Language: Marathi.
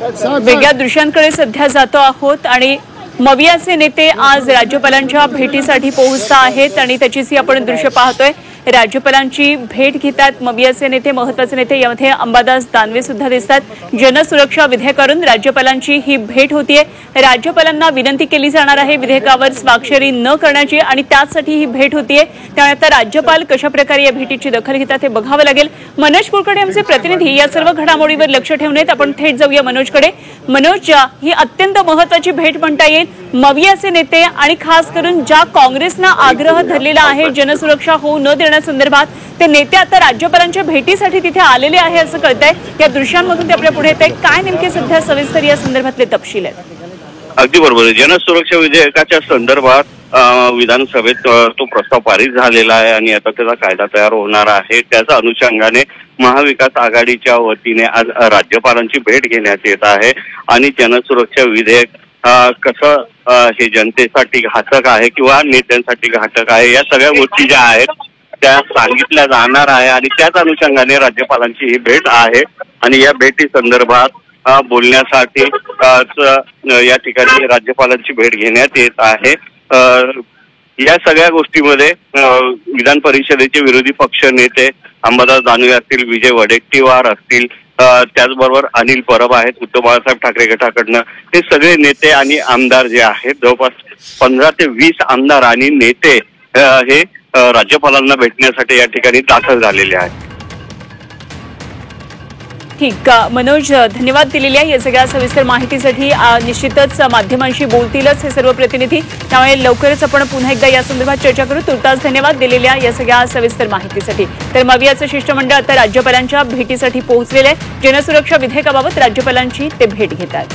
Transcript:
वेगळ्या दृश्यांकडे सध्या जातो आहोत आणि मवियाचे नेते आज राज्यपालांच्या भेटीसाठी पोहोचत आहेत आणि त्याचीच ही आपण दृश्य पाहतोय। राज्यपालांची भेट घेतात मवियाचे नेते, महत्त्वाचे नेते। यामध्ये अंबादास दानवे सुद्धा दिसतात। जनसुरक्षा विधेयकावरून राज्यपालांची ही भेट होतीये। राज्यपालांना विनंती केली जाणार आहे विधेयकावर स्वाक्षरी न करण्याची आणि त्यासाठी ही भेट होतीये। त्यामुळे आता राज्यपाल कशा प्रकारे या भेटीची दखल घेतात हे बघावं लागेल। मनोज कुलकर्णी आमचे प्रतिनिधी या सर्व घडामोडीवर लक्ष ठेवून आहेत। आपण थेट जाऊया मनोजकडे। मनोज, ही अत्यंत महत्त्वाची भेट म्हणता येईल। मवियाचे नेते आणि खास करून ज्या काँग्रेसनं आग्रह धरलेला आहे जनसुरक्षा होऊ न देण्यासंदर्भात, ते नेते आता राज्यपालांच्या भेटीसाठी तिथे आलेले आहे असं कळतंय। या दृश्यांमधून ते आपल्या पुढे येत आहे। काय नेमके सध्या सविस्तर या संदर्भातले तपशील आहेत? अगदी बरोबर। जनसुरक्षा विधेयकाच्या संदर्भात विधानसभेत तो प्रस्ताव पारित झालेला आहे आणि आता त्याचा कायदा तयार होणार आहे। त्याच्या अनुषंगाने महाविकास आघाडीच्या वतीने आज राज्यपालांची भेट घेण्यात येत आहे आणि जनसुरक्षा विधेयक कसं हे जनतेसाठी घातक आहे किंवा नेत्यांसाठी घातक आहे या सगळ्या गोष्टी ज्या आहेत त्या सांगितल्या जाणार आहे आणि त्याच अनुषंगाने राज्यपालांची ही भेट आहे आणि या भेटी संदर्भात बोलण्यासाठी या ठिकाणी राज्यपालांची भेट घेण्यात येत आहे। या सगळ्या गोष्टीमध्ये विधान परिषदेचे विरोधी पक्ष नेते अंबादास दानवे असतील, विजय वडेट्टीवार असतील, त्याचबरोबर अनिल परब आहेत उद्धव बाळासाहेब ठाकरे गटाकडनं, हे सगळे नेते आणि आमदार जे आहेत जवळपास 15 ते 20 आमदार आणि नेते हे राज्यपालांना भेटण्यासाठी या ठिकाणी दाखल झालेले आहेत। ठीक, मनोज धन्यवाद दिलेल्या या सगळ्या सविस्तर माहितीसाठी। निश्चितच माध्यमांशी बोलतीलच हे सर्व प्रतिनिधी, त्यामुळे लवकरच आपण पुन्हा एकदा या संदर्भात चर्चा करू। तुर्तास धन्यवाद दिलेल्या या सगळ्या सविस्तर माहितीसाठी। तर मवियाचं शिष्टमंडळ आता राज्यपालांच्या भेटीसाठी पोहोचलेलं आहे। जनसुरक्षा विधेयकाबाबत राज्यपालांची ते भेट घेतात।